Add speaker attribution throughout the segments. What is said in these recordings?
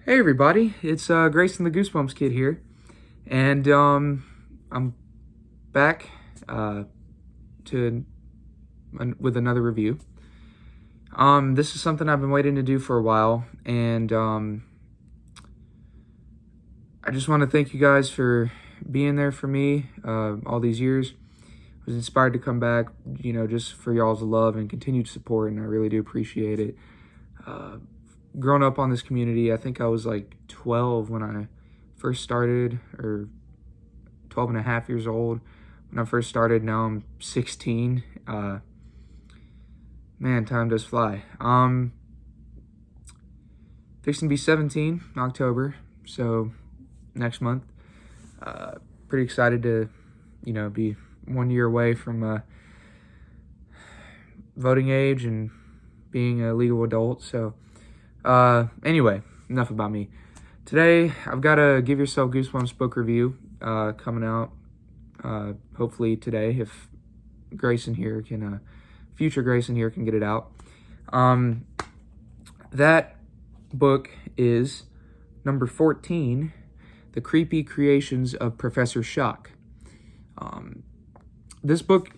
Speaker 1: Hey everybody, it's Grayson the Goosebumps kid here, and I'm back to with another review. This is something I've been waiting to do for a while, and I just want to thank you guys for being there for me all these years. I was inspired to come back, just for y'all's love and continued support, and I really do appreciate it. Growing up on this community, I think I was like 12 when I first started, or 12 and a half years old when I first started. Now I'm 16. Man, time does fly. Fixing to be 17 in October, so next month. Pretty excited to, be 1 year away from voting age and being a legal adult. So anyway, enough about me. Today, I've got a Give Yourself Goosebumps book review coming out, hopefully today, if Grayson here can, future Grayson here can get it out. That book is number 14, The Creepy Creations of Professor Shock. This book,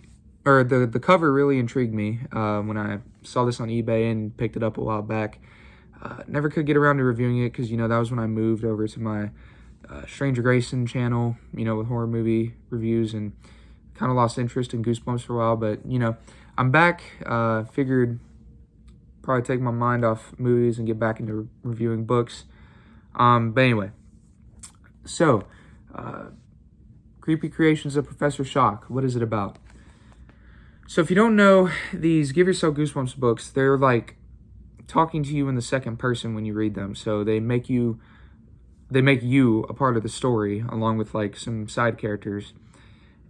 Speaker 1: or the cover really intrigued me when I saw this on eBay and picked it up a while back. Never could get around to reviewing it because, that was when I moved over to my Stranger Grayson channel, with horror movie reviews, and kind of lost interest in Goosebumps for a while. But, I'm back. Figured probably take my mind off movies and get back into reviewing books. But anyway, so Creepy Creations of Professor Shock. What is it about? So if you don't know, these Give Yourself Goosebumps books, they're like talking to you in the second person when you read them. So they make you a part of the story along with like some side characters.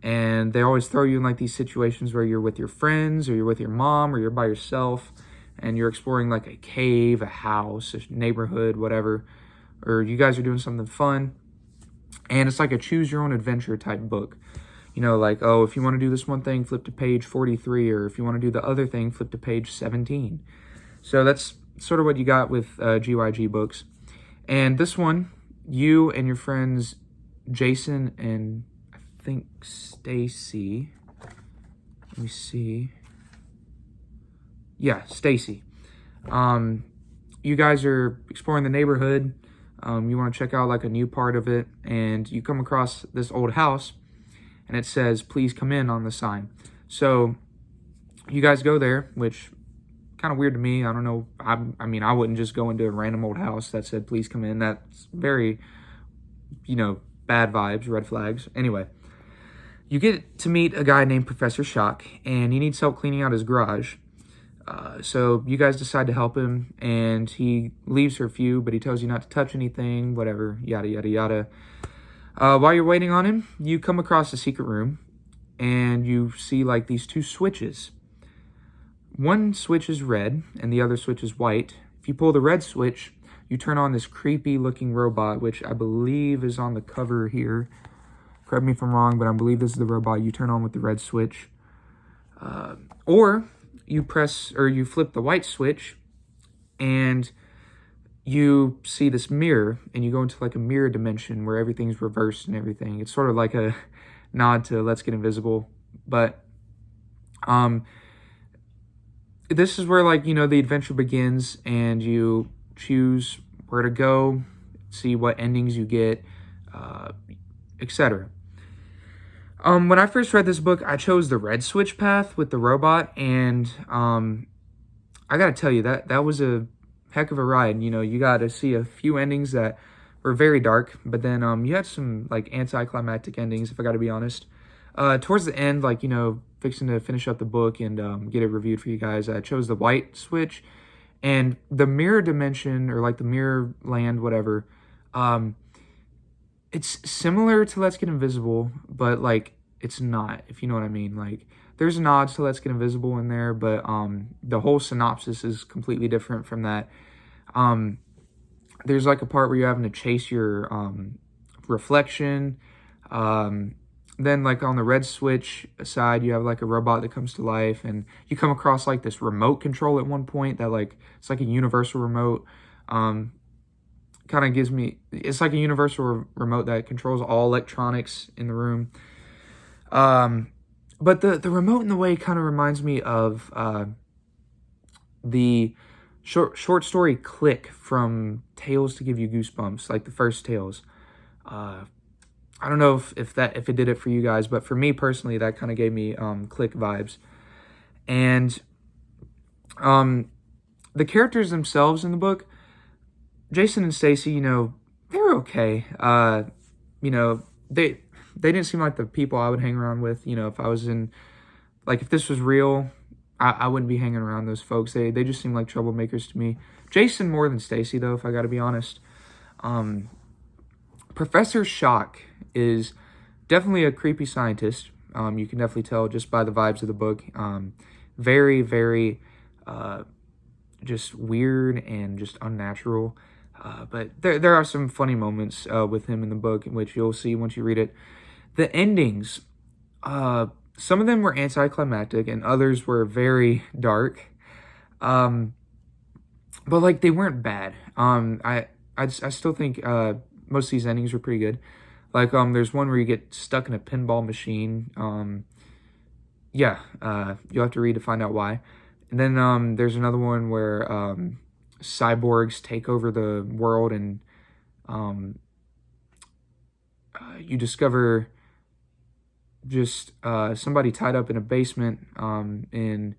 Speaker 1: And they always throw you in like these situations where you're with your friends or you're with your mom or you're by yourself and you're exploring like a cave, a house, a neighborhood, whatever, or you guys are doing something fun. And it's like a choose your own adventure type book. Like, oh, if you want to do this one thing, flip to page 43, or if you want to do the other thing, flip to page 17. So that's sort of what you got with GYG books. And this one, you and your friends Jason and I think Stacy. Let me see. Yeah, Stacy. You guys are exploring the neighborhood. You want to check out like a new part of it, and you come across this old house, and it says, "Please come in" on the sign. So you guys go there, which kind of weird to me. I don't know. I mean, I wouldn't just go into a random old house that said, "Please come in." That's very, bad vibes, red flags. Anyway, you get to meet a guy named Professor Shock, and he needs help cleaning out his garage. So you guys decide to help him, and he leaves for a few, but he tells you not to touch anything, whatever, yada, yada, yada. While you're waiting on him, you come across a secret room, and you see like these two switches. One switch is red, and the other switch is white. If you pull the red switch, you turn on this creepy-looking robot, which I believe is on the cover here. Correct me if I'm wrong, but I believe this is the robot you turn on with the red switch. Or you flip the white switch, and you see this mirror, and you go into like a mirror dimension where everything's reversed and everything. It's sort of like a nod to Let's Get Invisible, but this is where the adventure begins, and you choose where to go, see what endings you get, etc. When I first read this book, I chose the red switch path with the robot, and I gotta tell you, that was a heck of a ride. You got to see a few endings that were very dark, but then you had some like anticlimactic endings, if I gotta be honest. Towards the end, fixing to finish up the book and get it reviewed for you guys, I chose the white switch, and the mirror dimension, or like the mirror land, whatever. It's similar to Let's Get Invisible, but it's not, if you know what I mean. Like, there's nods to Let's Get Invisible in there, but the whole synopsis is completely different from that. There's like a part where you're having to chase your reflection. Then like on the red switch side, you have like a robot that comes to life, and you come across like this remote control at one point that it's like a universal remote. kind of gives me, it's like a universal remote that controls all electronics in the room. But the remote in the way kind of reminds me of the short story Click from Tales to Give You Goosebumps, like the first Tales. I don't know if it did it for you guys, but for me personally, that kind of gave me Click vibes. And the characters themselves in the book, Jason and Stacy, you know, they were okay. You know, they didn't seem like the people I would hang around with. You know, if I was in, like, if this was real, I wouldn't be hanging around those folks. They just seem like troublemakers to me. Jason more than Stacy, though, if I got to be honest. Professor Shock is definitely a creepy scientist. You can definitely tell just by the vibes of the book. Very, very just weird and just unnatural. But there are some funny moments with him in the book, which you'll see once you read it. The endings, some of them were anticlimactic and others were very dark. But like they weren't bad. I still think most of these endings were pretty good. Like there's one where you get stuck in a pinball machine. You'll have to read to find out why. And then there's another one where cyborgs take over the world, and you discover just somebody tied up in a basement in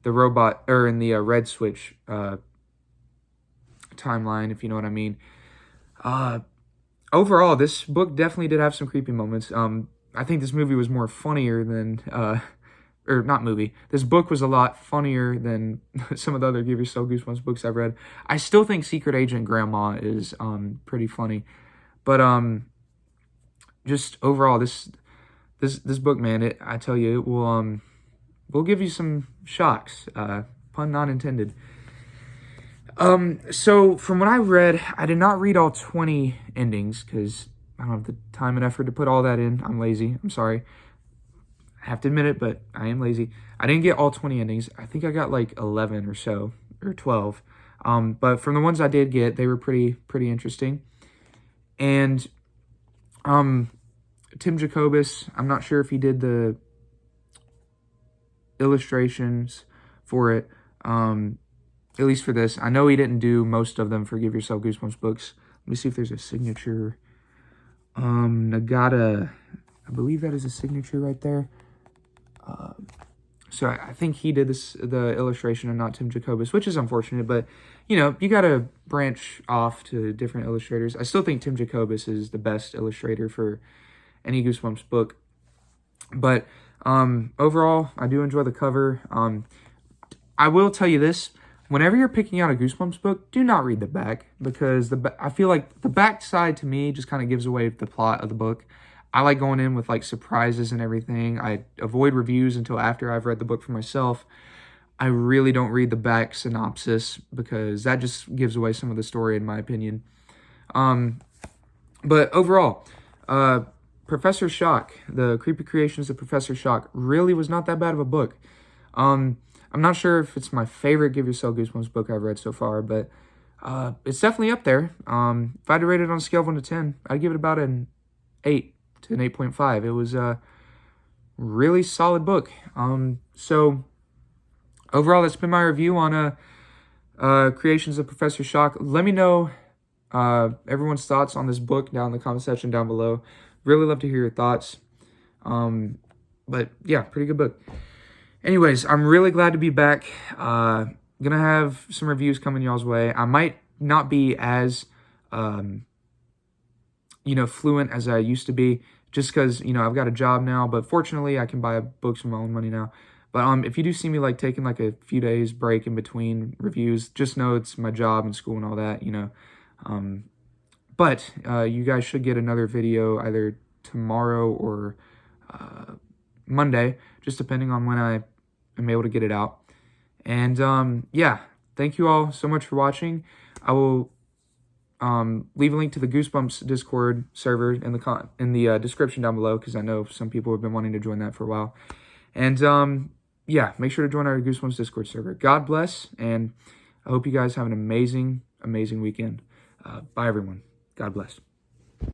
Speaker 1: the robot, or in the Red Switch timeline, if you know what I mean. Overall, this book definitely did have some creepy moments. I think this movie was more funnier than or not movie. This book was a lot funnier than some of the other Give Yourself Goosebumps books I've read. I still think Secret Agent Grandma is pretty funny, but just overall, this book, man, I tell you, it will give you some shocks. Pun not intended. So from what I read, I did not read all 20 endings because I don't have the time and effort to put all that in. I'm lazy. I'm sorry. I have to admit it, but I am lazy. I didn't get all 20 endings. I think I got like 11 or so, or 12. But from the ones I did get, they were pretty interesting. And Tim Jacobus, I'm not sure if he did the illustrations for it, at least for this. I know he didn't do most of them for Give Yourself Goosebumps books. Let me see if there's a signature. Nagata, I believe that is a signature right there. So I think he did the illustration and not Tim Jacobus, which is unfortunate, but you know, you gotta branch off to different illustrators. I still think Tim Jacobus is the best illustrator for any Goosebumps book. But overall, I do enjoy the cover. I will tell you this. Whenever you're picking out a Goosebumps book, do not read the back, because I feel like the back side to me just kind of gives away the plot of the book. I like going in with like surprises and everything. I avoid reviews until after I've read the book for myself. I really don't read the back synopsis because that just gives away some of the story, in my opinion. But overall, Professor Shock, The Creepy Creations of Professor Shock, really was not that bad of a book. I'm not sure if it's my favorite Give Yourself Goosebumps book I've read so far, but it's definitely up there. If I had to rate it on a scale of 1 to 10, I'd give it about an 8 to an 8.5. It was a really solid book. So overall, that's been my review on Creations of Professor Shock. Let me know everyone's thoughts on this book down in the comment section down below. Really love to hear your thoughts. But yeah, pretty good book. Anyways, I'm really glad to be back. Gonna have some reviews coming y'all's way. I might not be as fluent as I used to be, just because, I've got a job now, but fortunately I can buy books with my own money now. But if you do see me like taking like a few days break in between reviews, just know it's my job and school and all that, But you guys should get another video either tomorrow or Monday, just depending on when I am able to get it out. And yeah, thank you all so much for watching. I will leave a link to the Goosebumps Discord server in the description down below, because I know some people have been wanting to join that for a while. And yeah, make sure to join our Goosebumps Discord server. God bless, and I hope you guys have an amazing weekend. Bye, everyone. God bless.